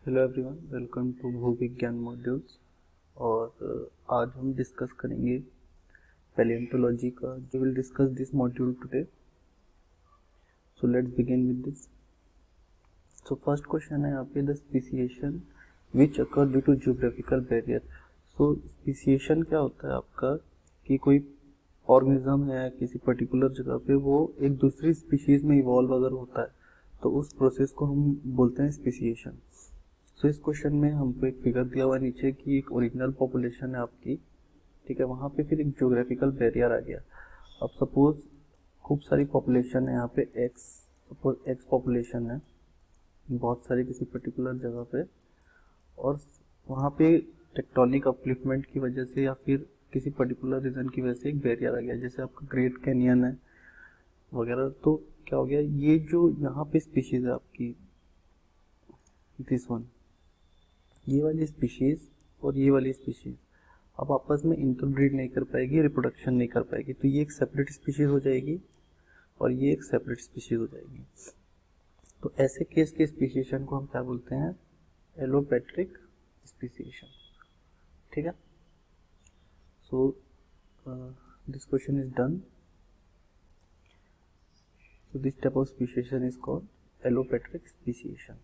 Hello everyone, welcome to भू विज्ञान modules. और आज हम डिस्कस करेंगे पैलियोंटोलॉजी का। जो will discuss this module today. So let's begin with this. So first question है यहाँ पे, the speciation which occur due to geographical barrier. So speciation क्या होता है आपका, कि कोई ऑर्गेनिज्म है किसी पर्टिकुलर जगह पे, वो एक दूसरी स्पीशीज में इवॉल्व अगर होता है तो उस प्रोसेस को हम बोलते हैं स्पीसिएशन। तो इस क्वेश्चन में हमको एक फिगर दिया हुआ है नीचे की एक ओरिजिनल पॉपुलेशन है आपकी, ठीक है। वहाँ पे फिर एक ज्योग्राफिकल बैरियर आ गया। अब सपोज खूब सारी पॉपुलेशन है यहाँ पे एक्स, सपोज एक्स पॉपुलेशन है बहुत सारी किसी पर्टिकुलर जगह पे, और वहाँ पे टेक्टोनिक अपलिफ्टमेंट की वजह से या फिर किसी पर्टिकुलर रीजन की वजह से एक बैरियर आ गया, जैसे आपका ग्रेट कैनियन है वगैरह। तो क्या हो गया, ये जो यहाँ पे स्पीशीज है आपकी, दिस वन, ये वाली स्पीशीज और ये वाली स्पीशीज अब आपस में इंटरब्रीड नहीं कर पाएगी, रिप्रोडक्शन नहीं कर पाएगी, तो ये एक सेपरेट स्पीशीज हो जाएगी और ये एक सेपरेट स्पीशीज हो जाएगी। तो ऐसे केस के स्पीशीएशन को हम क्या बोलते हैं, एलोपैट्रिक स्पीशीएशन, ठीक है। So this question is done. So this type of speciation is called allopatric speciation.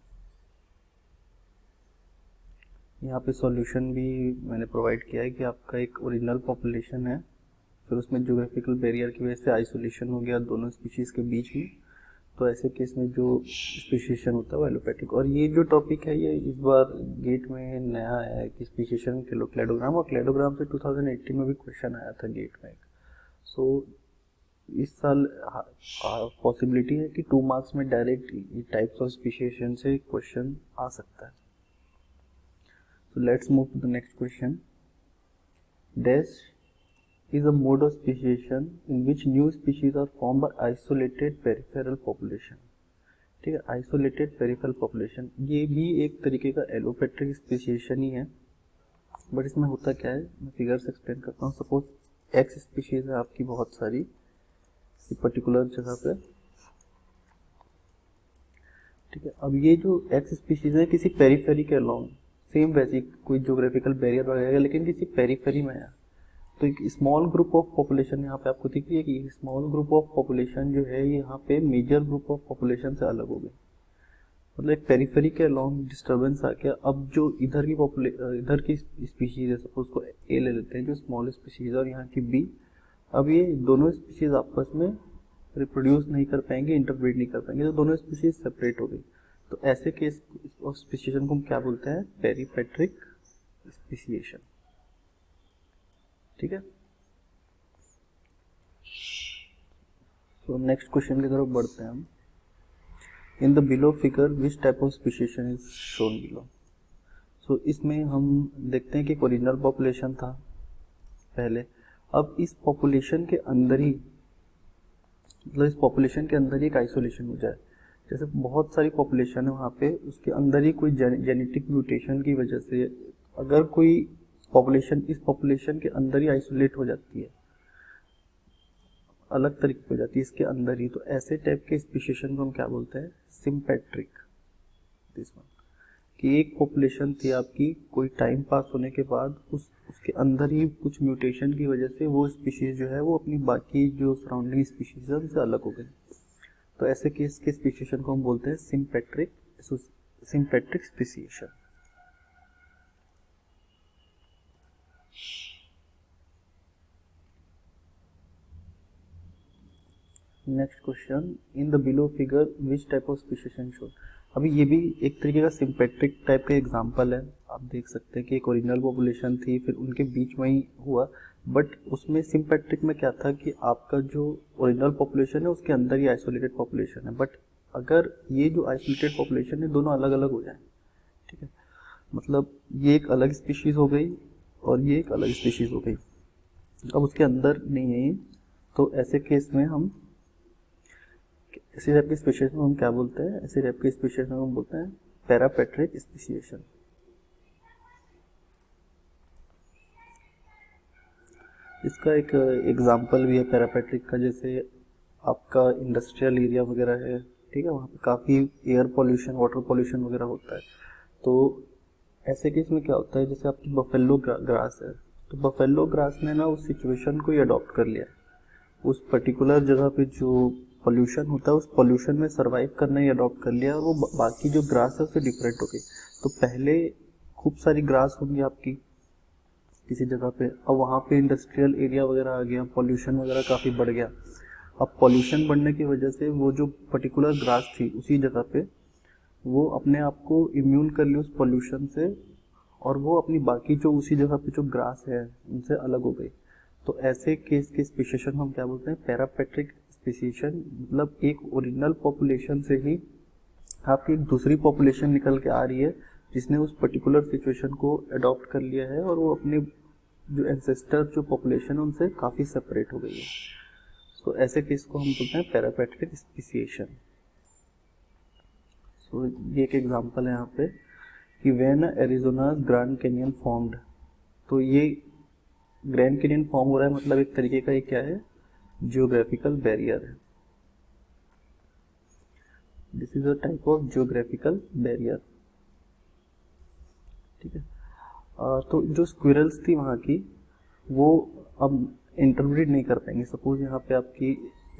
यहाँ पे सॉल्यूशन भी मैंने प्रोवाइड किया है कि आपका एक ओरिजिनल पॉपुलेशन है, फिर उसमें ज्योग्राफिकल बैरियर की वजह से आइसोलेशन हो गया दोनों स्पीशीज के बीच में, तो ऐसे केस में जो स्पीशीएशन होता है वो एलोपैट्रिक। और ये जो टॉपिक है ये इस बार गेट में नया है कि स्पीशीएशन क्लेडोग्राम, और क्लेडोग्राम से 2018 में भी क्वेश्चन आया था गेट में। सो इस साल पॉसिबिलिटी है कि 2 मार्क्स में डायरेक्ट टाइप्स ऑफ स्पीशीएशन से क्वेश्चन आ सकता है। So let's move to the next question. Dash is a mode of speciation in which new species are formed by isolated peripheral population. ठीक है, isolated peripheral population ये भी एक तरीके का एलोपैट्रिक स्पेसिएशन ही है, बट इसमें होता क्या है, मैं फिगर से एक्सप्लेन करता हूँ। सपोज एक्स स्पीशीज है आपकी बहुत सारी पर्टिकुलर जगह पे, ठीक है। अब ये जो एक्स स्पीशीज है किसी पेरीफेरी के अलोंग, सेम वैसी कोई ज्योग्राफिकल बैरियर वगैरह, लेकिन किसी पेरीफेरी में है, तो एक स्मॉल ग्रुप ऑफ पॉपुलेशन यहाँ पे आपको दिख रही है कि स्मॉल ग्रुप ऑफ पॉपुलेशन जो है यहाँ पे मेजर ग्रुप ऑफ पॉपुलेशन से अलग हो गई। मतलब एक पेरीफेरी के अलोंग डिस्टर्बेंस आ गया। अब जो इधर की स्पीशीज है, सपोज को ए ले लेते हैं जो स्मॉल स्पीशीज है, और यहाँ की बी। अब ये दोनों स्पीशीज आपस में रिप्रोड्यूस नहीं कर पाएंगे, इंटरब्रीड नहीं कर पाएंगे, तो दोनों स्पीशीज सेपरेट हो गई। तो ऐसे केस ऑफ स्पीशीएशन को हम क्या बोलते हैं, पेरीपेट्रिक स्पीशीएशन, ठीक है। तो नेक्स्ट क्वेश्चन की तरफ बढ़ते हैं हम। In the below figure which type of speciation is shown below. So इसमें हम देखते हैं कि ओरिजिनल पॉपुलेशन था पहले। अब इस पॉपुलेशन के अंदर ही, मतलब इस पॉपुलेशन के अंदर ही एक आइसोलेशन हो जाए, जैसे बहुत सारी पॉपुलेशन है वहाँ पे, उसके अंदर ही कोई जेनेटिक म्यूटेशन की वजह से अगर कोई पॉपुलेशन इस पॉपुलेशन के अंदर ही आइसोलेट हो जाती है, अलग तरीके हो जाती है इसके अंदर ही, तो ऐसे टाइप के स्पीशीएशन को हम क्या बोलते हैं, सिम्पेट्रिक। दिस वन, कि एक पॉपुलेशन थी आपकी, कोई टाइम पास होने के बाद उसके अंदर ही कुछ म्यूटेशन की वजह से वो स्पीशीज जो है वो अपनी बाकी जो सराउंडिंग स्पीशीज है उनसे अलग हो गई। तो ऐसे केस के स्पीशीएशन को हम बोलते हैं sympatric speciation. Next question, in the below figure which type of speciation shown. अभी ये भी एक तरीके का सिम्पेट्रिक टाइप का एग्जांपल है। आप देख सकते हैं कि एक ओरिजिनल पॉपुलेशन थी, फिर उनके बीच में ही हुआ, बट उसमें सिम्पेट्रिक में क्या था कि आपका जो ओरिजिनल पॉपुलेशन है उसके अंदर ही आइसोलेटेड पॉपुलेशन है, बट अगर ये जो आइसोलेटेड पॉपुलेशन है दोनों अलग अलग हो जाए, ठीक है, मतलब ये एक अलग स्पीशीज हो गई और ये एक अलग स्पीशीज हो गई, अब उसके अंदर नहीं है ये, तो ऐसे केस में हम ऐसी टाइप की स्पीशीएशन हम क्या बोलते हैं, ऐसी टाइप की स्पीशीएशन हम बोलते हैं पैरापेट्रिक स्पीशीएशन। इसका एक एग्जांपल भी है पैरापेट्रिक का, जैसे आपका इंडस्ट्रियल एरिया वगैरह है, ठीक है, वहाँ पे काफ़ी एयर पॉल्यूशन, वाटर पॉल्यूशन वगैरह होता है, तो ऐसे केस में क्या होता है, जैसे आपकी बफेलो ग्रास है, तो बफेलो ग्रास ने ना उस सिचुएशन को ही अडॉप्ट कर लिया, उस पर्टिकुलर जगह पे जो पोल्यूशन होता है उस पोल्यूशन में सर्वाइव करना ही अडॉप्ट कर लिया, और वो बाकी जो ग्रास है उससे डिफरेंट हो गई। तो पहले खूब सारी ग्रास होंगी आपकी किसी जगह पे, अब वहाँ पे इंडस्ट्रियल एरिया वगैरह आ गया, पोल्यूशन वगैरह काफ़ी बढ़ गया। अब पोल्यूशन बढ़ने की वजह से वो जो पर्टिकुलर ग्रास थी उसी जगह पे, वो अपने आप को इम्यून कर ली उस पोल्यूशन से, और वो अपनी बाकी जो उसी जगह पे जो ग्रास है उनसे अलग हो गई। तो ऐसे केस के स्पीशीशन हम क्या बोलते हैं, पैरापेट्रिक स्पीशीशन। मतलब एक ओरिजिनल पॉपुलेशन से ही आपकी एक दूसरी पॉपुलेशन निकल के आ रही है जिसने उस पर्टिकुलर सिचुएशन को अडॉप्ट कर लिया है, और वो अपने जो एंसेस्टर जो पॉपुलेशन है उनसे काफ़ी सेपरेट हो गई है। तो ऐसे केस को हम बोलते हैं पैरापेट्रिक स्पीशिएशन। सो ये एक एग्जांपल है यहाँ पे कि व्हेन एरिज़ोनास ग्रैंड कैनियन फॉर्म्ड। तो ये ग्रैंड कैनियन फॉर्म हो रहा है, मतलब एक तरीके का ये क्या है, जियोग्राफिकल बैरियर है। This is a type of geographical barrier, ठीक है। तो जो स्क्विरल्स थी वहाँ की, वो अब इंटरब्रीड नहीं कर पाएंगे। सपोज यहाँ पे आपकी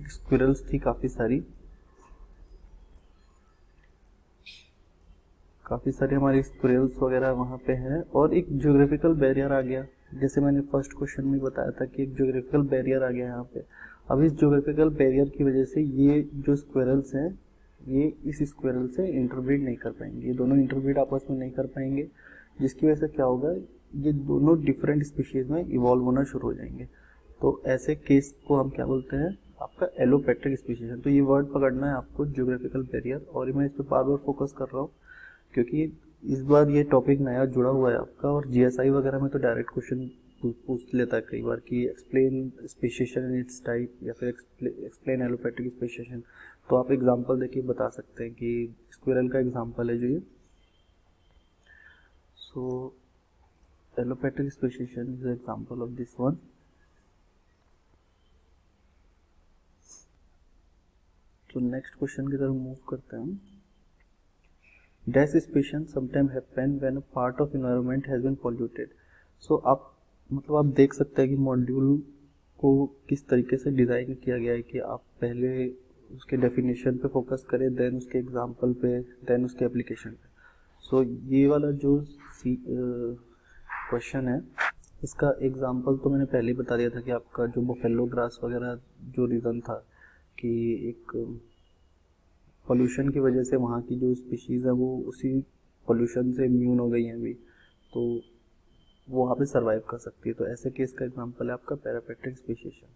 स्क्विरल्स थी काफ़ी सारी हमारी स्क्विरल्स वगैरह वहाँ पे हैं, और एक जियोग्राफिकल बैरियर आ गया। जैसे मैंने फर्स्ट क्वेश्चन में बताया था कि एक जियोग्राफिकल बैरियर आ गया यहाँ पे। अब इस जियोग्राफिकल बैरियर की वजह से ये जो स्क्विरल्स हैं ये इस स्क्विरल से इंटरब्रीड नहीं कर पाएंगे, ये दोनों इंटरब्रीड आपस में नहीं कर पाएंगे, जिसकी वजह से क्या होगा, ये दोनों डिफरेंट स्पीशीज में इवॉल्व होना शुरू हो जाएंगे। तो ऐसे केस को हम क्या बोलते हैं, आपका एलोपेट्रिक स्पीशीज। तो ये वर्ड पकड़ना है आपको, जियोग्राफिकल बैरियर। और मैं इस पर बार बार फोकस कर रहा हूँ क्योंकि इस बार ये टॉपिक नया जुड़ा हुआ है आपका, और जीएसआई वगैरह में तो डायरेक्ट क्वेश्चन पूछ लेता है कई बार कि एक्सप्लेन स्पीशीशन इन इट्स टाइप, या फिर एक्सप्लेन एलोपेट्रिक स्पीशीशन। तो आप एग्जांपल देखिए बता सकते हैं कि स्क्विरल का एग्जांपल है जो ये। So allopatric speciation is example of this one. तो नेक्स्ट क्वेश्चन की तरफ मूव करते हैं। Dash species sometimes happen when a part of environment has been polluted. So आप देख सकते हैं कि मॉड्यूल को किस तरीके से डिज़ाइन किया गया है कि आप पहले उसके डेफिनेशन पे फोकस करें, देन उसके एग्जांपल पे, देन उसके एप्लीकेशन पे। सो ये वाला जो क्वेश्चन है इसका एग्जांपल तो मैंने पहले ही बता दिया था कि आपका जो बफेलो ग्रास वगैरह जो रीज़न था कि एक पोल्यूशन की वजह से वहाँ की जो स्पीशीज़ है वो उसी पोल्यूशन से इम्यून हो गई हैं अभी, तो वो वहाँ पे सर्वाइव कर सकती है। तो ऐसे केस का एग्जांपल है आपका पैरापेट्रिक स्पीशीशन।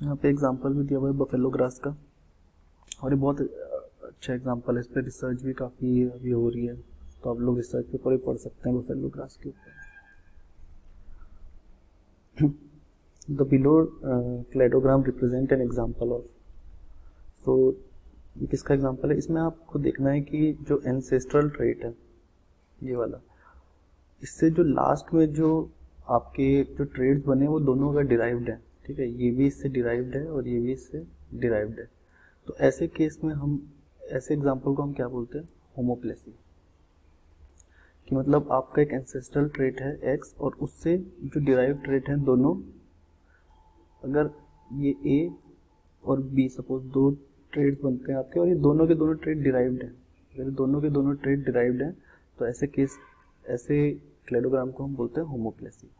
यहाँ पे एग्जांपल भी दिया हुआ है बफेलो ग्रास का, और ये बहुत अच्छा एग्जांपल है, इस पर रिसर्च भी काफ़ी अभी हो रही है, तो आप लोग रिसर्च पेपर भी पढ़ सकते हैं बफेलो ग्रास के ऊपर। The below cladogram represent an example of। तो ये किसका एग्जांपल है, इसमें आपको देखना है कि जो एंसेस्ट्रल ट्रेट है ये वाला, इससे जो लास्ट में जो आपके जो ट्रेड्स बने वो दोनों का डिराइव्ड है, ठीक है। ये भी इससे डिराइव्ड है और ये भी इससे डिराइव्ड है। तो ऐसे केस में हम ऐसे एग्जांपल को हम क्या बोलते हैं, होमोप्लेसी। कि मतलब आपका एक एंसेस्ट्रल ट्रेट है एक्स, और उससे जो डिराइव्ड ट्रेट है दोनों, अगर ये ए और बी सपोज दो ट्रेड्स बनते हैं आपके, और ये दोनों के दोनों ट्रेड डिराइव्ड हैं, अगर दोनों के दोनों ट्रेड डिराइव्ड हैं तो ऐसे क्लेडोग्राम को हम बोलते हैं होमोप्लेसी।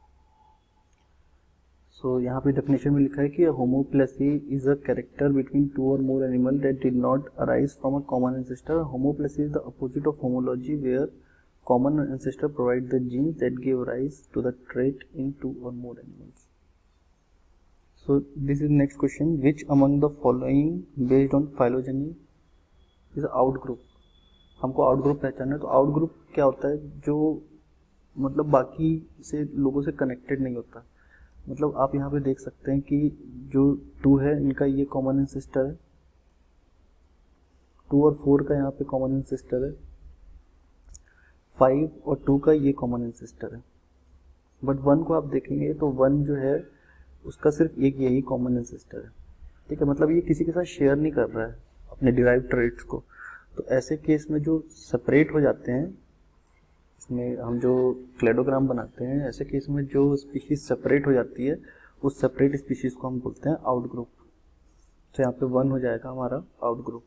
सो यहाँ पे डेफिनेशन में लिखा है कि homoplasy is a character between two or more animal that did not arise from a common ancestor. Homoplasy is the opposite of homology where common ancestor provide the genes that give rise to the trait in two or more animals. So this is next question, which among the following based on phylogeny is outgroup। हमको outgroup पहचानना है। तो outgroup क्या होता है, जो मतलब बाकी से लोगों से कनेक्टेड नहीं होता। मतलब आप यहाँ पे देख सकते हैं कि जो 2 है इनका ये कॉमन एंसेस्टर है, 2 और 4 का यहाँ पे कॉमन एंसेस्टर है, 5 और 2 का ये कॉमन एंसेस्टर है। बट 1 को आप देखेंगे तो 1 जो है उसका सिर्फ एक यही कॉमन एंसेस्टर है, ठीक है। मतलब ये किसी के साथ शेयर नहीं कर रहा है, अपने डिराइव्ड ट्रेट्स को। तो ऐसे केस में जो सेपरेट हो जाते हैं, इसमें हम जो क्लेडोग्राम बनाते हैं, ऐसे केस में जो स्पीशीज सेपरेट हो जाती है उस सेपरेट स्पीशीज को हम बोलते हैं आउट ग्रुप। तो यहाँ पे 1 हो जाएगा हमारा आउट ग्रुप।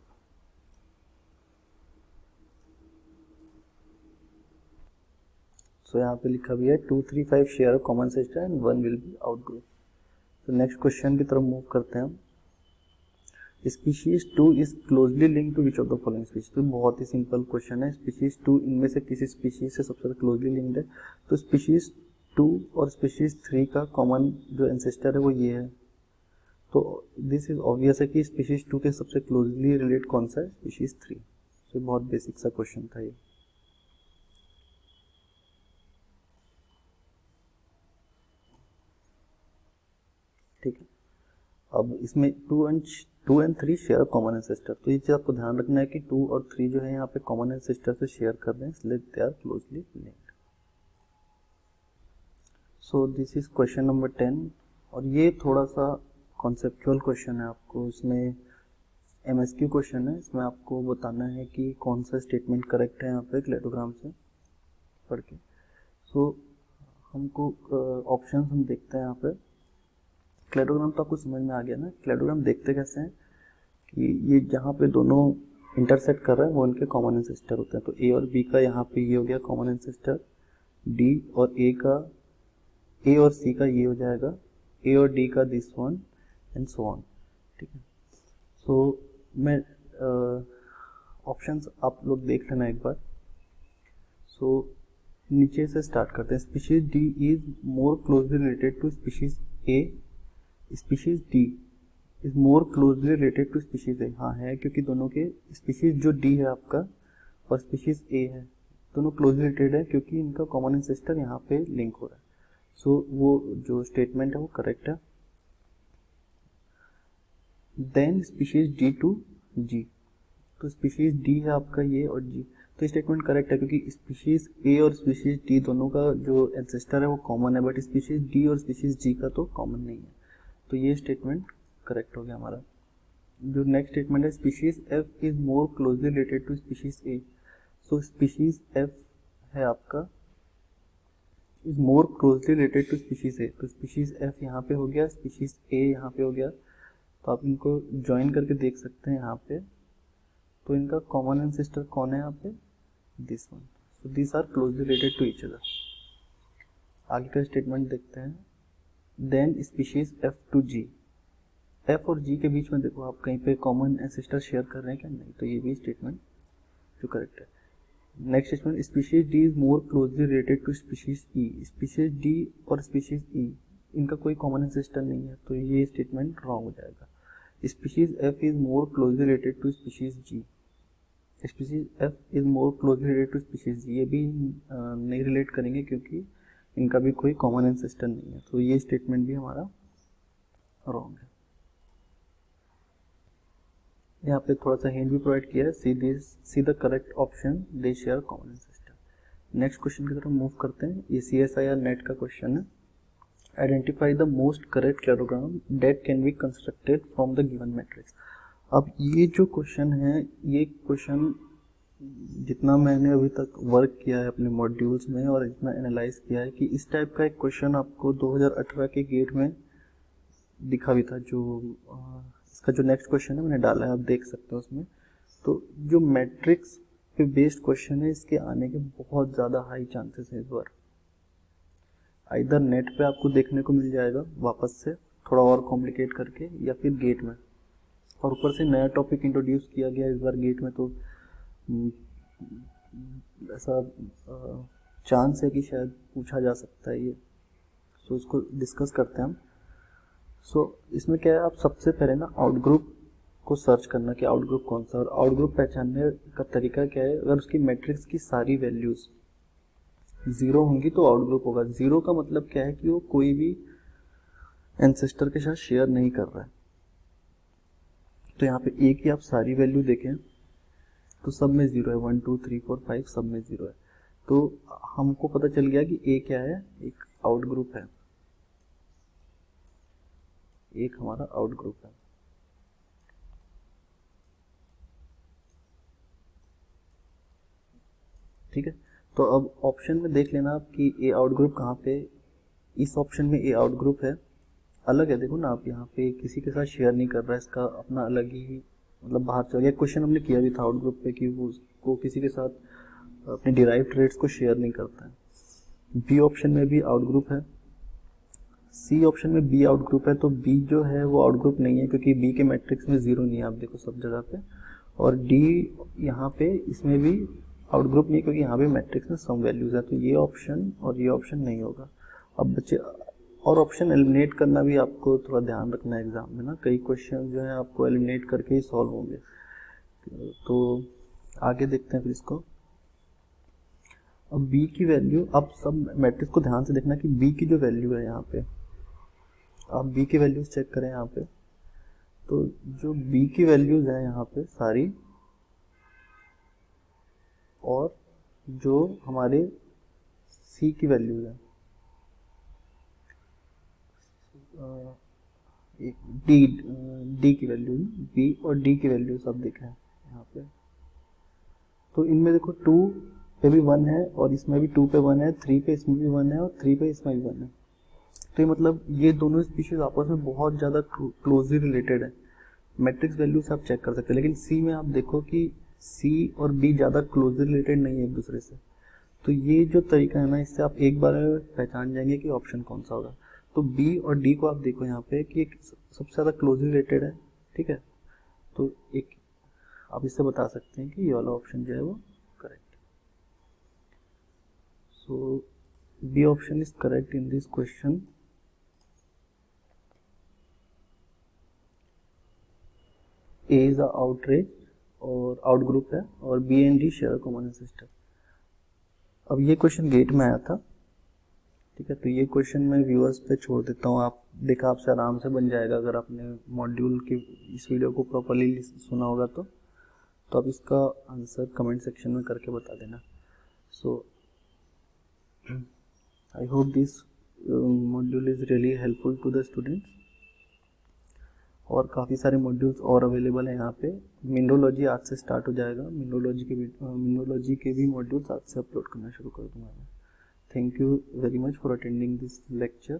सो यहाँ पे लिखा भी है 2, 3, 5 share common ancestor and 1 will be out group. तो नेक्स्ट क्वेश्चन की तरफ मूव करते हैं हम। Species 2 is closely linked to which of the following species. तो बहुत ही सिंपल क्वेश्चन है, स्पीशीज 2 इनमें से किसी स्पीशीज से सबसे क्लोजली लिंक्ड है। तो स्पीशीज 2 और स्पीशीज 3 का कॉमन जो एंसेस्टर है वो ये है। तो दिस इज ऑब्वियस है कि स्पीशीज 2 के सबसे क्लोजली रिलेट कौन सा है, स्पीशीज 3। तो बहुत बेसिक सा क्वेश्चन था ये। ठीक है, अब इसमें 2 एंड 3 शेयर कॉमन एंसेस्टर। तो ये चीज आपको ध्यान रखना है कि 2 और 3 जो है यहाँ पे कॉमन एंसेस्टर से शेयर कर रहे हैं, इसलिए they are closely linked. So this is question number 10। और ये थोड़ा सा कॉन्सेप्चुअल क्वेश्चन है, आपको इसमें MSQ क्वेश्चन है। इसमें आपको बताना है कि कौन सा स्टेटमेंट करेक्ट है यहाँ पे क्लेडोग्राम से पढ़ के। सो हमको ऑप्शन हम देखते हैं यहाँ पे। क्लेडोग्राम तो आपको समझ में आ गया ना। क्लेडोग्राम देखते कैसे हैं कि ये जहाँ पे दोनों इंटरसेक्ट कर रहे हैं वो इनके कॉमन एंसेस्टर होते हैं। तो A और B का यहाँ पे ये हो गया कॉमन एंसेस्टर, D और A और C का ये हो जाएगा, A और D का this one and so on. ठीक है, सो मैं ऑप्शंस आप लोग देख लेना एक बार। सो नीचे से स्टार्ट करते हैं। Species D is more closely related to species A, species D is more closely related to species A। हाँ है, क्योंकि दोनों के स्पीशीज जो D है आपका और स्पीशीज A है दोनों क्लोजली रिलेटेड है, क्योंकि इनका कॉमन एंसेस्टर यहाँ पे लिंक हो रहा है। सो वो जो स्टेटमेंट है वो करेक्ट है। Then species D to G, तो स्पीशीज D है आपका ये और G, तो स्टेटमेंट करेक्ट है क्योंकि स्पीशीज A और स्पीशीज D दोनों का जो एंसेस्टर है वो कॉमन है, बट स्पीशीज D और स्पीशीज G का तो कॉमन नहीं है। तो ये स्टेटमेंट करेक्ट हो गया हमारा। जो नेक्स्ट स्टेटमेंट है, species F is more closely related to species A। So species F है आपका is more closely related to species A। तो स्पीशीज F यहाँ पे हो गया, स्पीशीज A यहाँ पे हो गया। तो आप इनको ज्वाइन करके देख सकते हैं यहाँ पे। तो इनका कॉमन एंसेस्टर कौन है यहाँ पे, this one. So this are closely related to each other. आगे का स्टेटमेंट देखते हैं। Then species F to G, F और G के बीच में देखो आप कहीं पे कॉमन एंसेस्टर शेयर कर रहे हैं क्या, नहीं। तो ये भी स्टेटमेंट जो करेक्ट है। Next statement, species D is more closely related to species E। Species D और स्पीशीज E इनका कोई कॉमन एंसेस्टर नहीं है, तो ये स्टेटमेंट रॉन्ग हो जाएगा। Species F is more closely related to species G, species F is more closely related to species G, ये भी नहीं रिलेट करेंगे क्योंकि इनका भी कोई कॉमन एंसेस्टर नहीं है। तो ये स्टेटमेंट भी हमारा रॉन्ग है। यहाँ पे थोड़ा सा हिंट भी प्रोवाइड किया है, see the correct option, they share common ancestor. Next question की तरफ मूव करते हैं। ये CSIR नेट का क्वेश्चन है। Identify the most correct cladogram that can be constructed from the given matrix. अब ये जो क्वेश्चन है, ये क्वेश्चन जितना मैंने अभी तक वर्क किया है अपने मॉड्यूल्स में और जितना एनालाइज किया है कि इस टाइप का एक क्वेश्चन आपको 2018 के गेट में दिखा भी था। जो इसका जो नेक्स्ट क्वेश्चन है मैंने डाला है, आप देख सकते हो उसमें। तो जो मैट्रिक्स पे बेस्ड क्वेश्चन है, इसके आने के बहुत ज़्यादा हाई चांसेस है इस बार। इधर नेट पे आपको देखने को मिल जाएगा वापस से थोड़ा और कॉम्प्लिकेट करके, या फिर गेट में। और ऊपर से नया टॉपिक इंट्रोड्यूस किया गया इस बार गेट में, तो ऐसा चांस है कि शायद पूछा जा सकता है ये। सो इसको डिस्कस करते हैं हम। सो इसमें क्या है, आप सबसे पहले ना आउट ग्रुप को सर्च करना कि आउट ग्रुप कौन सा, और आउट ग्रुप पहचानने का तरीका क्या है, अगर उसकी मैट्रिक्स की सारी वैल्यूज 0 होंगी तो आउट ग्रुप होगा। 0 का मतलब क्या है कि वो कोई भी एंसेस्टर के साथ शेयर नहीं कर रहा है। तो यहाँ पे A की आप सारी वैल्यू देखें तो सब में 0 है, 1 2 3 4 5 सब में 0 है। तो हमको पता चल गया कि A क्या है, एक आउट ग्रुप है, एक हमारा आउट ग्रुप है। ठीक है। तो अब ऑप्शन में देख लेना आप कि ए आउट ग्रुप कहाँ पे, इस ऑप्शन में ए आउट ग्रुप है, अलग है, देखो ना आप यहाँ पे किसी के साथ शेयर नहीं कर रहा है, इसका अपना अलग ही मतलब बाहर चल गया। क्वेश्चन हमने किया भी था आउट ग्रुप पे कि वो उसको किसी के साथ अपने डिराइव ट्रेड्स को शेयर नहीं करता है। बी ऑप्शन में भी आउट ग्रुप है, सी ऑप्शन में बी आउट ग्रुप है, तो बी जो है वो आउट ग्रुप नहीं है क्योंकि बी के मैट्रिक्स में जीरो नहीं है, आप देखो सब जगह पे। और डी यहाँ पे इसमें भी आउट ग्रुप नहीं है क्योंकि यहाँ पे मैट्रिक्स में सम वैल्यूज है, तो ये ऑप्शन और ये ऑप्शन नहीं होगा। अब बच्चे और ऑप्शन एलिमिनेट करना भी आपको थोड़ा ध्यान रखना है एग्जाम में ना, कई क्वेश्चन जो है आपको एलिमिनेट करके ही सॉल्व होंगे। तो आगे देखते हैं फिर इसको। अब बी की वैल्यू, अब सब मैट्रिक्स को ध्यान से देखना कि बी की जो वैल्यू है यहाँ पे, आप बी की वैल्यूज चेक करें यहाँ पे, तो जो बी की वैल्यूज है यहाँ पे सारी, और जो हमारे सी की वैल्यूज है, डी की वैल्यू, बी और डी की वैल्यू सब देखें यहाँ पे, तो इनमें देखो 2 पे भी 1 है और इसमें भी 2 पे 1 है, 3 पे इसमें भी 1 है और 3 पे इसमें भी 1 है। तो ये मतलब ये दोनों स्पीशीज आपस में बहुत ज़्यादा क्लोजली रिलेटेड है। मैट्रिक्स वैल्यू से आप चेक कर सकते हैं, लेकिन सी में आप देखो कि सी और बी ज़्यादा क्लोजली रिलेटेड नहीं है एक दूसरे से। तो ये जो तरीका है ना, इससे आप एक बार पहचान जाएंगे कि ऑप्शन कौन सा होगा। तो बी और डी को आप देखो यहाँ पे कि सबसे ज़्यादा क्लोजली रिलेटेड है, ठीक है। तो एक आप इससे बता सकते हैं कि ये वाला ऑप्शन जो है वो correct. So B option is correct in this question. A is outrage और आउट ग्रुप है, और B and D share common system. अब ये क्वेश्चन गेट में आया था, ठीक है। तो ये क्वेश्चन मैं व्यूअर्स पे छोड़ देता हूँ, आप देखा आपसे आराम से बन जाएगा अगर आपने मॉड्यूल की इस वीडियो को प्रॉपरली सुना होगा तो आप इसका आंसर कमेंट सेक्शन में करके बता देना। So I hope this module is really helpful to the students. और काफ़ी सारे मॉड्यूल्स और अवेलेबल हैं यहाँ पे। मिनरोलॉजी आज से स्टार्ट हो जाएगा, मिनरोलॉजी के भी मॉड्यूल्स आज से अपलोड करना शुरू कर दूँगा मैं। Thank you very much for attending this lecture.